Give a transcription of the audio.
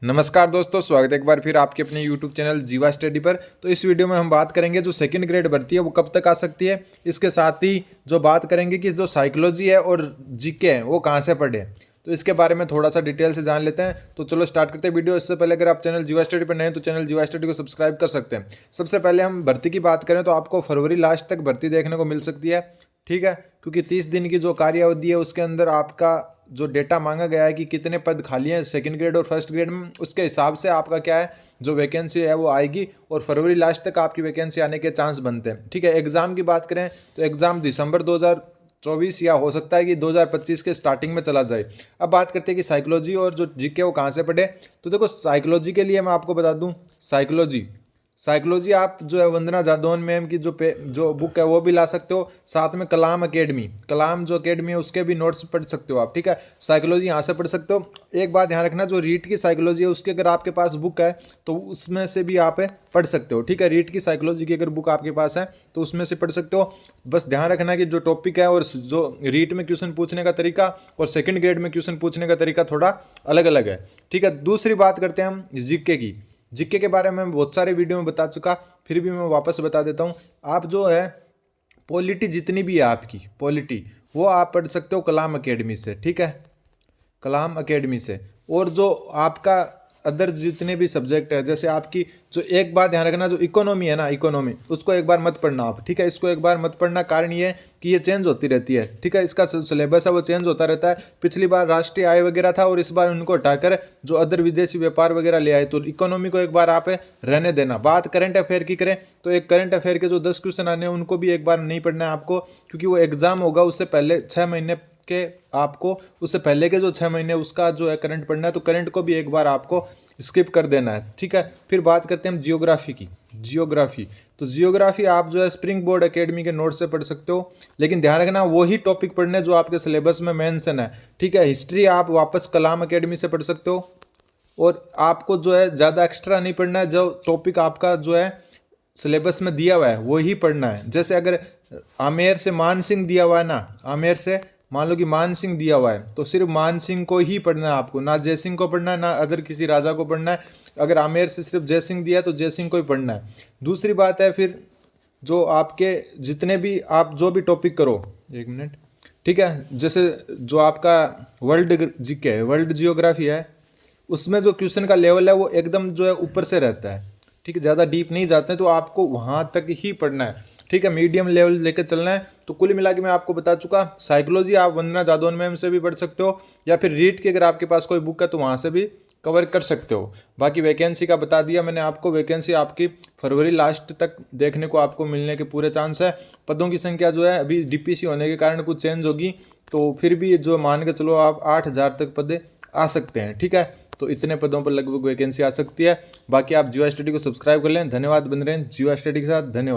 नमस्कार दोस्तों, स्वागत है एक बार फिर आपके अपने YouTube चैनल जीवा स्टडी पर। तो इस वीडियो में हम बात करेंगे जो सेकंड ग्रेड भर्ती है वो कब तक आ सकती है। इसके साथ ही जो बात करेंगे कि जो साइकोलॉजी है और जीके है वो कहाँ से पढ़े, तो इसके बारे में थोड़ा सा डिटेल से जान लेते हैं। तो चलो स्टार्ट करते हैं वीडियो। इससे पहले अगर आप चैनल जीवा स्टडी पर नए हैं तो चैनल जीवा स्टडी को सब्सक्राइब कर सकते हैं। सबसे पहले हम भर्ती की बात करें तो आपको फरवरी लास्ट तक भर्ती देखने को मिल सकती है, ठीक है, क्योंकि 30 दिन की जो कार्य अवधि है उसके अंदर आपका जो डेटा मांगा गया है कि कितने पद खाली हैं सेकंड ग्रेड और फर्स्ट ग्रेड में, उसके हिसाब से आपका क्या है जो वैकेंसी है वो आएगी और फरवरी लास्ट तक आपकी वैकेंसी आने के चांस बनते हैं, ठीक है। एग्जाम की बात करें तो एग्जाम दिसंबर 2024 या हो सकता है कि 2025 के स्टार्टिंग में चला जाए। अब बात करते हैं कि साइकोलॉजी और जो जीके वो कहाँ से पढ़े। तो देखो साइकोलॉजी के लिए मैं आपको बता दूं, साइकोलॉजी आप जो है वंदना जादौन मैम की जो बुक है वो भी ला सकते हो। साथ में कलाम जो अकेडमी है उसके भी नोट्स पढ़ सकते हो आप, ठीक है। साइकोलॉजी यहाँ से पढ़ सकते हो। एक बात ध्यान रखना, जो रीट की साइकोलॉजी है उसके अगर आपके पास बुक है तो उसमें से भी आप पढ़ सकते हो, ठीक है। रीट की साइकोलॉजी की अगर बुक आपके पास है तो उसमें से पढ़ सकते हो। बस ध्यान रखना कि जो टॉपिक है और जो रीट में क्वेश्चन पूछने का तरीका और सेकंड ग्रेड में क्वेश्चन पूछने का तरीका थोड़ा अलग अलग है, ठीक है। दूसरी बात करते हैं हम जीके के बारे में बहुत सारे वीडियो में बता चुका, फिर भी मैं वापस बता देता हूँ। आप जो है पॉलिटी जितनी भी है आपकी पॉलिटी वो आप पढ़ सकते हो कलाम एकेडमी से, ठीक है, कलाम एकेडमी से। और जो आपका अदर जितने भी सब्जेक्ट है, जैसे आपकी जो एक बात ध्यान रखना, जो इकोनॉमी है ना, इकोनॉमी उसको एक बार मत पढ़ना आप, ठीक है। इसको एक बार मत पढ़ना, कारण ये है कि ये चेंज होती रहती है, ठीक है। इसका सिलेबस है वो चेंज होता रहता है। पिछली बार राष्ट्रीय आय वगैरह था और इस बार उनको हटाकर जो अदर विदेशी व्यापार वगैरह ले आए, तो इकोनॉमी को एक बार आप रहने देना। बात करंट अफेयर की करें तो एक करंट अफेयर के जो 10 क्वेश्चन आने हैं उनको भी एक बार नहीं पढ़ना है आपको, क्योंकि वो एग्जाम होगा उससे पहले 6 महीने के आपको उससे पहले के जो 6 महीने उसका जो है करंट पढ़ना है, तो करंट को भी एक बार आपको स्किप कर देना है, ठीक है। फिर बात करते हैं हम जियोग्राफी की। तो जियोग्राफी आप जो है स्प्रिंग बोर्ड एकेडमी के नोट से पढ़ सकते हो, लेकिन ध्यान रखना वही टॉपिक पढ़ने जो आपके सिलेबस में मेंशन है, ठीक है। हिस्ट्री आप वापस कलाम एकेडमी से पढ़ सकते हो और आपको जो है ज़्यादा एक्स्ट्रा नहीं पढ़ना है। जो टॉपिक आपका जो है सिलेबस में दिया हुआ है वही पढ़ना है। जैसे अगर आमेर से मान सिंह दिया हुआ है ना, आमेर से मान लो कि मान सिंह दिया हुआ है तो सिर्फ मान सिंह को ही पढ़ना है आपको, ना जय सिंह को पढ़ना है ना अदर किसी राजा को पढ़ना है। अगर आमेर से सिर्फ जय सिंह दिया है तो जय सिंह को ही पढ़ना है। दूसरी बात है फिर जो आपके जितने भी आप जो भी टॉपिक करो, एक मिनट, ठीक है, जैसे जो आपका वर्ल्ड जीके है, वर्ल्ड जियोग्राफी है, उसमें जो क्वेश्चन का लेवल है वो एकदम जो है ऊपर से रहता है, ठीक है, ज़्यादा डीप नहीं जाते हैं, तो आपको वहाँ तक ही पढ़ना है, ठीक है, मीडियम लेवल लेकर चलना है। तो कुल मिला के मैं आपको बता चुका, साइकोलॉजी आप वंदना जादौन मैम से भी पढ़ सकते हो या फिर रीट की अगर आपके पास कोई बुक है तो वहाँ से भी कवर कर सकते हो। बाकी वैकेंसी का बता दिया मैंने आपको, वैकेंसी आपकी फरवरी लास्ट तक देखने को आपको मिलने के पूरे चांस है। पदों की संख्या जो है अभी डीपीसी होने के कारण कुछ चेंज होगी, तो फिर भी जो मान के चलो आप 8000 तक पदे आ सकते हैं, ठीक है। तो इतने पदों पर लगभग वैकेंसी आ सकती है। बाकी आप जीवा स्टडी को सब्सक्राइब कर लें। धन्यवाद, बन रहे हैं जीवा स्टडी के साथ। धन्यवाद।